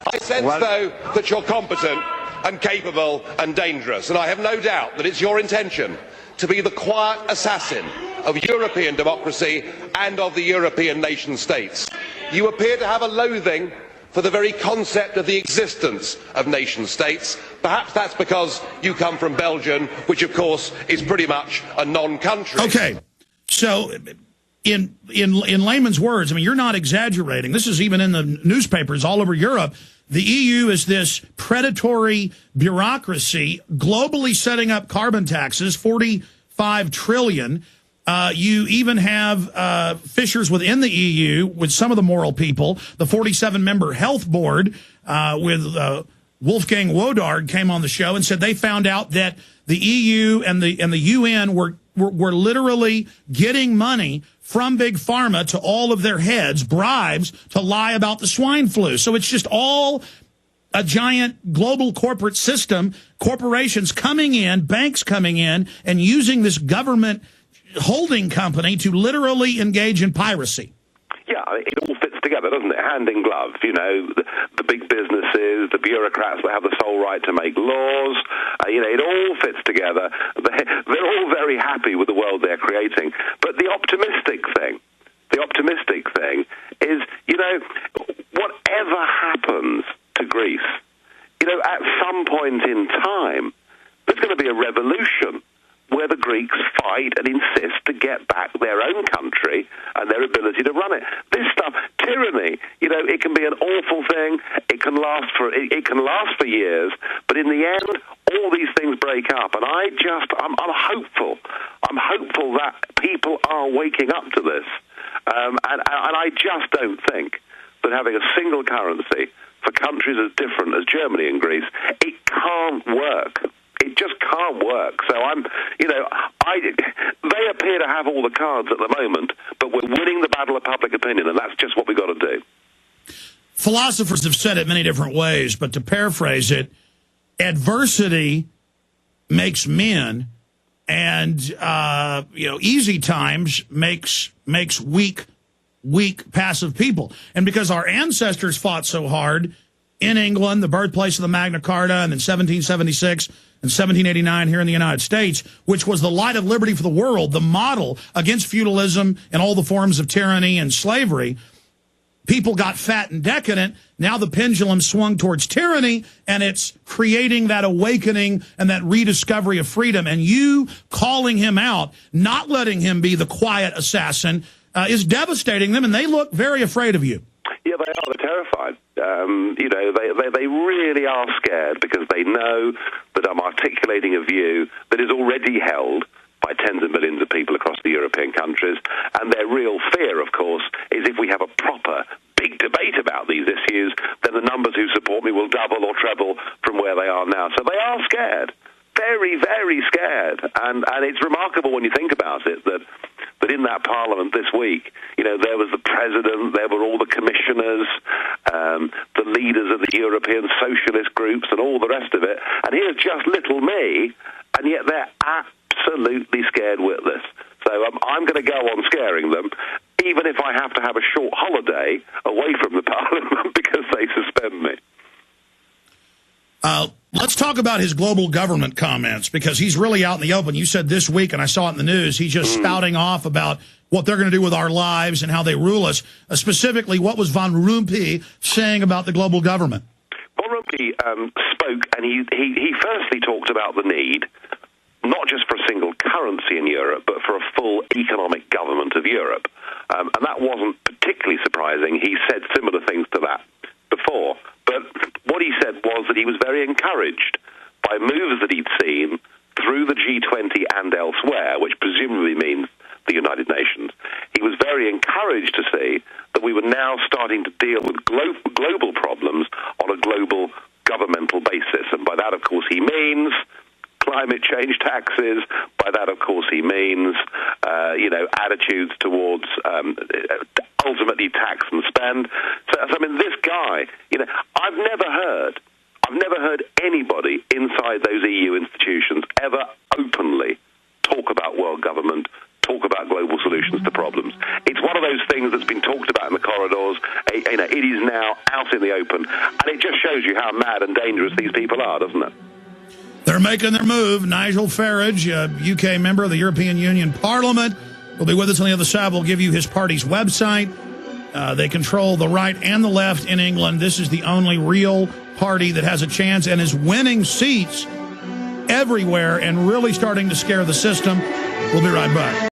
I sense, though, that you're competent and capable and dangerous, and I have no doubt that it's your intention to be the quiet assassin of European democracy and of the European nation states. You appear to have a loathing for the very concept of the existence of nation states. Perhaps that's because you come from Belgium, which of course is pretty much a non-country. Okay, so in layman's words, I mean, you're not exaggerating. This is even in the newspapers all over Europe. The EU is this predatory bureaucracy globally setting up carbon taxes, 45 trillion. You even have fissures within the EU with some of the moral people. The 47-member health board with Wolfgang Wodarg came on the show and said they found out that the EU and the UN were literally getting money from Big Pharma to all of their heads, bribes to lie about the swine flu. So it's just all a giant global corporate system, corporations coming in, banks coming in, and using this government holding company to literally engage in piracy. Yeah, it all fits together, doesn't it? Hand in glove. You know, the big businesses, the bureaucrats that have the sole right to make laws. You know, it all fits together. They're all very happy with the world they're creating. But the optimistic thing is, you know, whatever happens to Greece, you know, at some point in time, there's going to be a revolution where the Greeks fight and insist to get back their own country and their ability to run it. This stuff, tyranny, you know, it can be an awful thing. It can last for years, but in the end, all these things break up. And I'm hopeful. I'm hopeful that people are waking up to this. And I just don't think that having a single currency for countries as different as Germany and Greece, it can't work. It just can't work. So they appear to have all the cards at the moment, but we're winning the battle of public opinion, and that's just what we've got to do. Philosophers have said it many different ways, but to paraphrase it, adversity makes men, and easy times makes weak passive people. And because our ancestors fought so hard in England, the birthplace of the Magna Carta, and in 1776 and 1789 here in the United States, which was the light of liberty for the world, the model against feudalism and all the forms of tyranny and slavery, people got fat and decadent. Now the pendulum swung towards tyranny, and it's creating that awakening and that rediscovery of freedom. And you calling him out, not letting him be the quiet assassin, is devastating them, and they look very afraid of you. Yeah, they are. They're terrified. They really are scared because they know that I'm articulating a view that is already held by tens of millions of people across the European countries. And their real fear, of course, is if we have a proper big debate about these issues, then the numbers who support me will double or treble from where they are now. So they are scared. Very, very scared. And it's remarkable when you think about it that in that parliament this week, you know, there was the president, there were all the commissioners, the leaders of the European socialist groups and all the rest of it. And here's just little me, and yet they're absolutely scared witless. So I'm going to go on scaring them, even if I have to have a short holiday away from the parliament because they suspend me. Let's talk about his global government comments, because he's really out in the open. You said this week, and I saw it in the news, he's just spouting off about what they're going to do with our lives and how they rule us. Specifically, what was Van Rompuy saying about the global government? Van Rompuy spoke, and he firstly talked about the need, not just for a single currency in Europe, but for a full economic government of Europe. And that wasn't particularly surprising. He said similar things to that before. But what he said was that he was very encouraged by moves that he'd seen through the G20 and elsewhere, which presumably means the United Nations. He was very encouraged to see that we were now starting to deal with global problems on a global governmental basis. And by that, of course, he means climate change taxes. By that, of course, he means, attitudes towards ultimately tax and spend. So, I mean, this guy, I've never heard anybody inside those EU institutions ever openly talk about world government, talk about global solutions to problems. It's one of those things that's been talked about in the corridors. It is now out in the open, and it just just shows you how mad and dangerous these people are, doesn't it? They're making their move. Nigel Farage, a UK member of the European Union Parliament, will be with us on the other side. We'll give you his party's website. They control the right and the left in England. This is the only real party that has a chance and is winning seats everywhere and really starting to scare the system. We'll be right back.